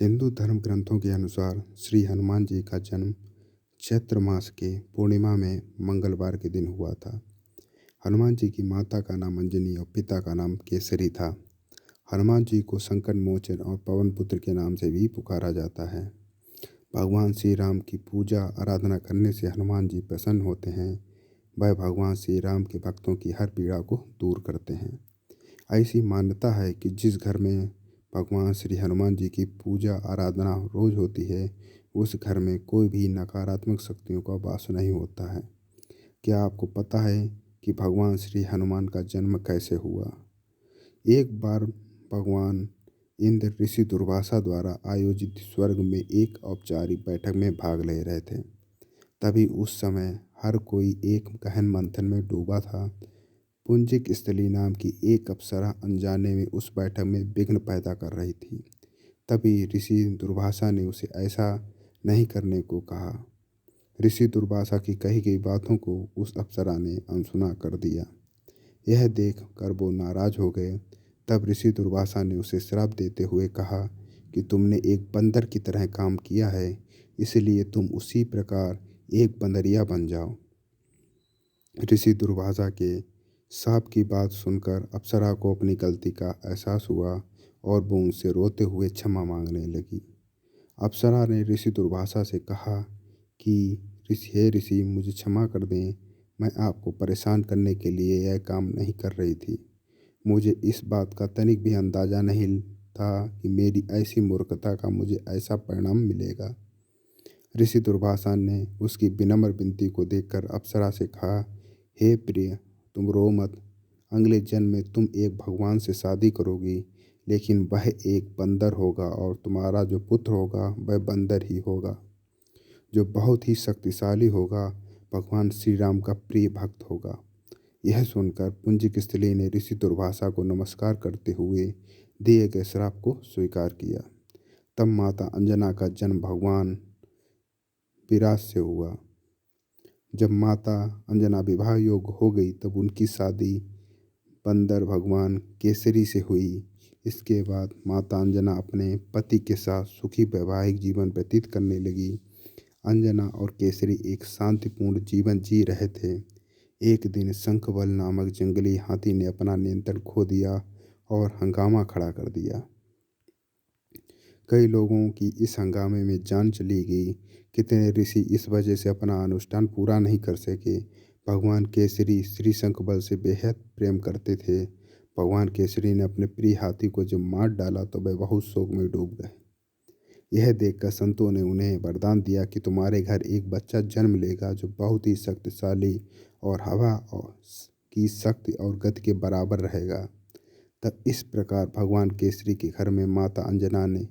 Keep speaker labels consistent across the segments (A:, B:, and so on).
A: हिंदू धर्म ग्रंथों के अनुसार श्री हनुमान जी का जन्म चैत्र मास के पूर्णिमा में मंगलवार के दिन हुआ था। हनुमान जी की माता का नाम अंजनी और पिता का नाम केसरी था। हनुमान जी को संकट मोचन और पवन पुत्र के नाम से भी पुकारा जाता है। भगवान श्री राम की पूजा आराधना करने से हनुमान जी प्रसन्न होते हैं। वह भगवान श्री राम के भक्तों की हर पीड़ा को दूर करते हैं। ऐसी मान्यता है कि जिस घर में भगवान श्री हनुमान जी की पूजा आराधना रोज होती है, उस घर में कोई भी नकारात्मक शक्तियों का वास नहीं होता है। क्या आपको पता है कि भगवान श्री हनुमान का जन्म कैसे हुआ? एक बार भगवान इंद्र ऋषि दुर्वासा द्वारा आयोजित स्वर्ग में एक औपचारिक बैठक में भाग ले रहे थे। तभी उस समय हर कोई एक गहन मंथन में डूबा था। पुंजिक स्थली नाम की एक अप्सरा अनजाने में उस बैठक में विघ्न पैदा कर रही थी। तभी ऋषि दुर्वासा ने उसे ऐसा नहीं करने को कहा। ऋषि दुर्वासा की कही गई बातों को उस अप्सरा ने अनसुना कर दिया। यह देख कर वो नाराज हो गए। तब ऋषि दुर्वासा ने उसे श्राप देते हुए कहा कि तुमने एक बंदर की तरह काम किया है, इसलिए तुम उसी प्रकार एक बंदरिया बन जाओ। ऋषि दुर्वासा के साप की बात सुनकर अप्सरा को अपनी गलती का एहसास हुआ और वो उनसे रोते हुए क्षमा मांगने लगी। अप्सरा ने ऋषि दुर्वासा से कहा कि हे ऋषि, मुझे क्षमा कर दें। मैं आपको परेशान करने के लिए यह काम नहीं कर रही थी। मुझे इस बात का तनिक भी अंदाज़ा नहीं था कि मेरी ऐसी मूर्खता का मुझे ऐसा परिणाम मिलेगा। ऋषि दुर्वासा ने उसकी विनम्र विनती को देखकर अप्सरा से कहा, हे प्रिय, तुम रो मत। अगले जन्म में तुम एक भगवान से शादी करोगी, लेकिन वह एक बंदर होगा और तुम्हारा जो पुत्र होगा वह बंदर ही होगा, जो बहुत ही शक्तिशाली होगा, भगवान श्री राम का प्रिय भक्त होगा। यह सुनकर पुंजिक स्त्री ने ऋषि दुर्वासा को नमस्कार करते हुए दिए गए श्राप को स्वीकार किया। तब माता अंजना का जन्म भगवान विराट से हुआ। जब माता अंजना विवाह योग्य हो गई तब उनकी शादी बंदर भगवान केसरी से हुई। इसके बाद माता अंजना अपने पति के साथ सुखी वैवाहिक जीवन व्यतीत करने लगी। अंजना और केसरी एक शांतिपूर्ण जीवन जी रहे थे। एक दिन शंखबल नामक जंगली हाथी ने अपना नियंत्रण खो दिया और हंगामा खड़ा कर दिया। कई लोगों की इस हंगामे में जान चली गई। कितने ऋषि इस वजह से अपना अनुष्ठान पूरा नहीं कर सके। भगवान केसरी श्री शंखबल से बेहद प्रेम करते थे। भगवान केसरी ने अपने प्रिय हाथी को जब मार डाला तो वे बहुत शोक में डूब गए। यह देखकर संतों ने उन्हें वरदान दिया कि तुम्हारे घर एक बच्चा जन्म लेगा जो बहुत ही शक्तिशाली और हवा और की शक्ति और गति के बराबर रहेगा। तब इस प्रकार भगवान केसरी के घर में माता अंजना ने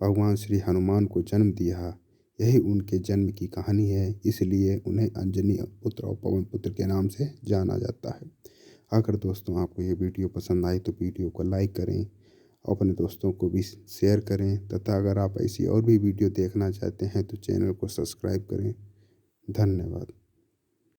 A: भगवान श्री हनुमान को जन्म दिया। यही उनके जन्म की कहानी है, इसलिए उन्हें अंजनी पुत्र और पवन पुत्र के नाम से जाना जाता है। अगर दोस्तों आपको ये वीडियो पसंद आई तो वीडियो को लाइक करें, अपने दोस्तों को भी शेयर करें तथा अगर आप ऐसी और भी वीडियो देखना चाहते हैं तो चैनल को सब्सक्राइब करें। धन्यवाद।